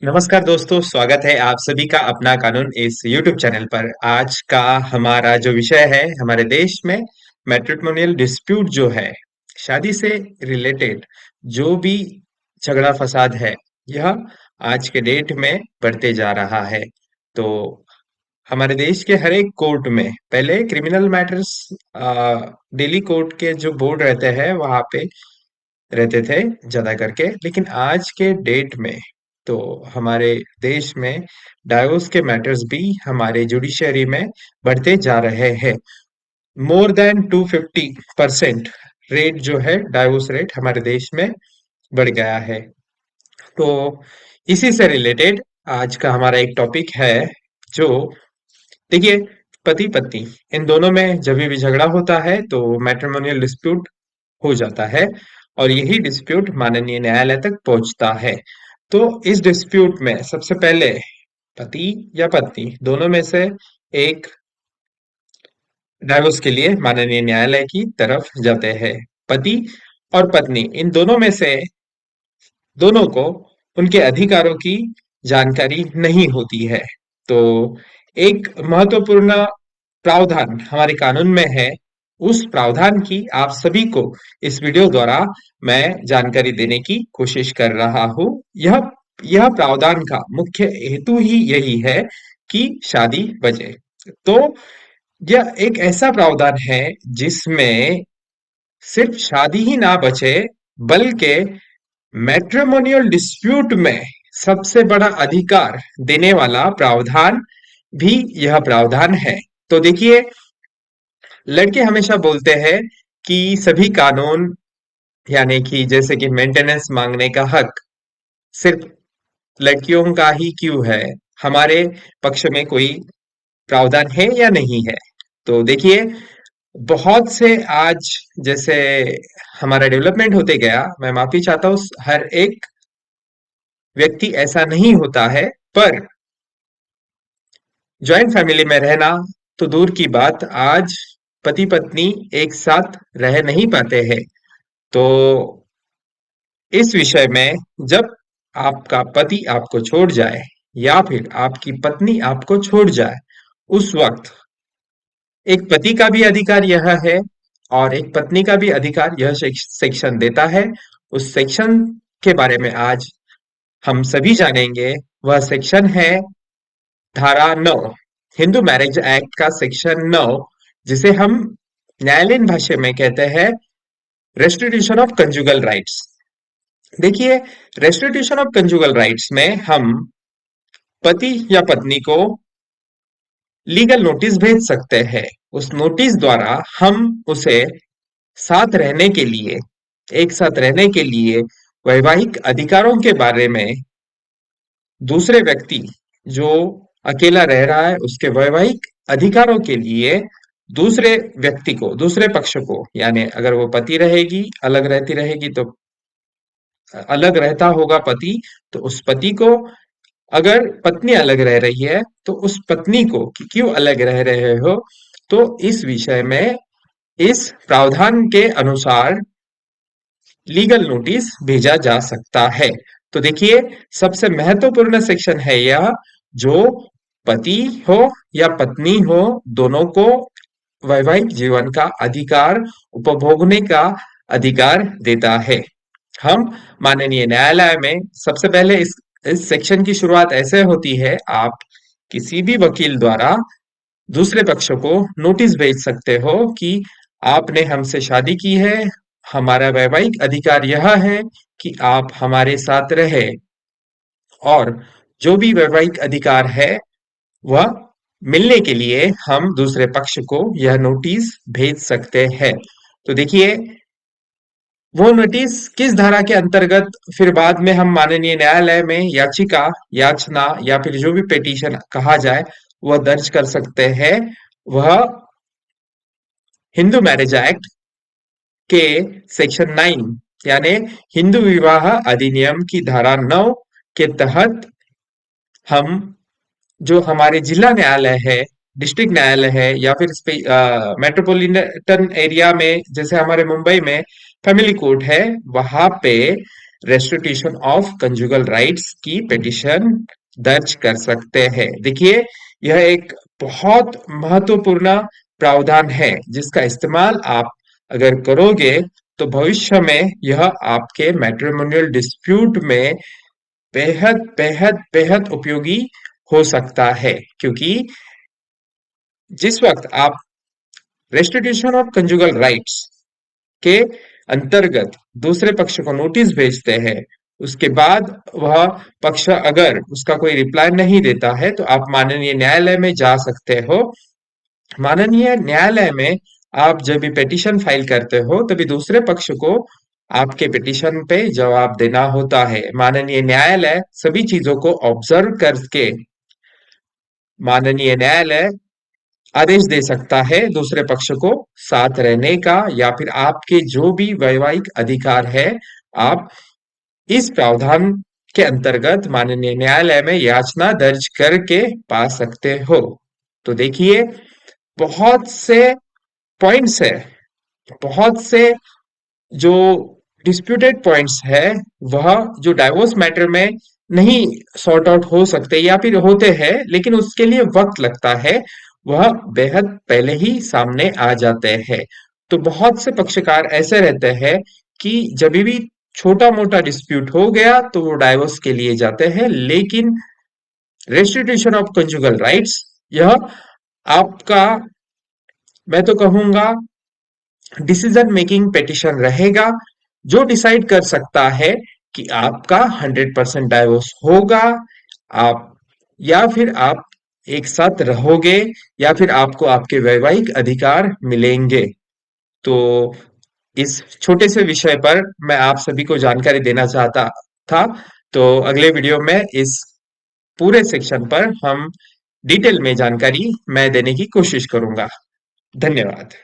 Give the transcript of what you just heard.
नमस्कार दोस्तों, स्वागत है आप सभी का अपना कानून इस YouTube चैनल पर। आज का हमारा जो विषय है, हमारे देश में मैट्रिमोनियल डिस्प्यूट जो है, शादी से रिलेटेड जो भी झगड़ा फसाद है, यह आज के डेट में बढ़ते जा रहा है। तो हमारे देश के हर एक कोर्ट में पहले क्रिमिनल मैटर्स डेली कोर्ट के जो बोर्ड रहते हैं वहां पे रहते थे ज्यादा करके, लेकिन आज के डेट में तो हमारे देश में डाइवोर्स के मैटर्स भी हमारे जुडिशरी में बढ़ते जा रहे हैं। मोर देन 250% रेट जो है, डाइवोर्स रेट हमारे देश में बढ़ गया है। तो इसी से रिलेटेड आज का हमारा एक टॉपिक है। जो देखिए, पति पत्नी इन दोनों में जब भी झगड़ा होता है तो मैट्रिमोनियल डिस्प्यूट हो जाता है, और यही डिस्प्यूट माननीय न्यायालय तक पहुंचता है। तो इस डिस्प्यूट में सबसे पहले पति या पत्नी दोनों में से एक डाइवोर्स के लिए माननीय न्यायालय की तरफ जाते हैं। पति और पत्नी इन दोनों में से दोनों को उनके अधिकारों की जानकारी नहीं होती है। तो एक महत्वपूर्ण प्रावधान हमारे कानून में है, उस प्रावधान की आप सभी को इस वीडियो द्वारा मैं जानकारी देने की कोशिश कर रहा हूँ। यह प्रावधान का मुख्य हेतु ही यही है कि शादी बचे। तो यह एक ऐसा प्रावधान है जिसमें सिर्फ शादी ही ना बचे, बल्कि मैट्रिमोनियल डिस्प्यूट में सबसे बड़ा अधिकार देने वाला प्रावधान भी यह प्रावधान है। तो देखिए, लड़के हमेशा बोलते हैं कि सभी कानून, यानी कि जैसे कि मेंटेनेंस मांगने का हक सिर्फ लड़कियों का ही क्यों है, हमारे पक्ष में कोई प्रावधान है या नहीं है। तो देखिए, बहुत से आज जैसे हमारा डेवलपमेंट होते गया, मैं माफी चाहता हूँ, हर एक व्यक्ति ऐसा नहीं होता है, पर जॉइंट फैमिली में रहना तो दूर की बात, आज पति पत्नी एक साथ रह नहीं पाते हैं। तो इस विषय में, जब आपका पति आपको छोड़ जाए या फिर आपकी पत्नी आपको छोड़ जाए, उस वक्त एक पति का भी अधिकार यह है और एक पत्नी का भी अधिकार यह सेक्शन देता है। उस सेक्शन के बारे में आज हम सभी जानेंगे। वह सेक्शन है धारा 9, हिंदू मैरिज एक्ट का सेक्शन 9, जिसे हम न्यायालयीन भाषा में कहते हैं रेस्टिट्यूशन ऑफ कंजुगल राइट्स। देखिए, रेस्टिट्यूशन ऑफ कंजुगल राइट्स में हम पति या पत्नी को लीगल नोटिस भेज सकते हैं। उस नोटिस द्वारा हम उसे साथ रहने के लिए, एक साथ रहने के लिए वैवाहिक अधिकारों के बारे में, दूसरे व्यक्ति जो अकेला रह रहा है उसके वैवाहिक अधिकारों के लिए दूसरे व्यक्ति को, दूसरे पक्ष को, यानी अगर वो पति रहेगी, अलग रहती रहेगी तो अलग रहता होगा पति, तो उस पति को, अगर पत्नी अलग रह रही है तो उस पत्नी को कि क्यों अलग रह रहे हो, तो इस विषय में इस प्रावधान के अनुसार लीगल नोटिस भेजा जा सकता है। तो देखिए, सबसे महत्वपूर्ण सेक्शन है यह, जो पति हो या पत्नी हो, दोनों को वैवाहिक जीवन का अधिकार, उपभोगने का अधिकार देता है। हम माननीय न्यायालय में सबसे पहले इस सेक्शन की शुरुआत ऐसे होती है, आप किसी भी वकील द्वारा दूसरे पक्ष को नोटिस भेज सकते हो कि आपने हमसे शादी की है, हमारा वैवाहिक अधिकार यह है कि आप हमारे साथ रहे, और जो भी वैवाहिक अधिकार है वह मिलने के लिए हम दूसरे पक्ष को यह नोटिस भेज सकते हैं। तो देखिए, वो नोटिस किस धारा के अंतर्गत फिर बाद में हम माननीय न्यायालय में याचिका, याचना या फिर जो भी पिटीशन कहा जाए वह दर्ज कर सकते हैं, वह हिंदू मैरिज एक्ट के सेक्शन 9, यानी हिंदू विवाह अधिनियम की धारा 9 के तहत हम, जो हमारे जिला न्यायालय है, डिस्ट्रिक्ट न्यायालय है, या फिर मेट्रोपॉलिटन एरिया में जैसे हमारे मुंबई में फैमिली कोर्ट है, वहां पे रेस्टिट्यूशन ऑफ कंजुगल राइट्स की पिटिशन दर्ज कर सकते हैं। देखिए, यह एक बहुत महत्वपूर्ण प्रावधान है जिसका इस्तेमाल आप अगर करोगे तो भविष्य में यह आपके मैट्रिमोनियल डिस्प्यूट में बेहद बेहद बेहद उपयोगी हो सकता है, क्योंकि जिस वक्त आप रेस्टिट्यूशन ऑफ कंजुगल राइट्स के अंतर्गत दूसरे पक्ष को नोटिस भेजते हैं, उसके बाद वह पक्ष अगर उसका कोई रिप्लाई नहीं देता है तो आप माननीय न्यायालय में जा सकते हो। माननीय न्यायालय में आप जब भी पिटीशन फाइल करते हो तभी दूसरे पक्ष को आपके पिटीशन पे जवाब देना होता है। माननीय न्यायालय सभी चीजों को ऑब्जर्व करके माननीय न्यायालय आदेश दे सकता है दूसरे पक्ष को साथ रहने का, या फिर आपके जो भी वैवाहिक अधिकार है आप इस प्रावधान के अंतर्गत माननीय न्यायालय में याचना दर्ज करके पा सकते हो। तो देखिए, बहुत से पॉइंट्स है, बहुत से जो डिस्प्यूटेड पॉइंट्स है वह जो डाइवोर्स मैटर में नहीं सॉर्ट आउट हो सकते या फिर होते हैं लेकिन उसके लिए वक्त लगता है, वह बेहद पहले ही सामने आ जाते हैं। तो बहुत से पक्षकार ऐसे रहते हैं कि जब भी छोटा मोटा डिस्प्यूट हो गया तो वो डाइवोर्स के लिए जाते हैं, लेकिन रेस्टिट्यूशन ऑफ कंजुगल राइट्स यह आपका, मैं तो कहूंगा, डिसीजन मेकिंग पिटीशन रहेगा जो डिसाइड कर सकता है कि आपका 100% डाइवोर्स होगा, आप या फिर आप एक साथ रहोगे, या फिर आपको आपके वैवाहिक अधिकार मिलेंगे। तो इस छोटे से विषय पर मैं आप सभी को जानकारी देना चाहता था। तो अगले वीडियो में इस पूरे सेक्शन पर हम डिटेल में जानकारी मैं देने की कोशिश करूंगा। धन्यवाद।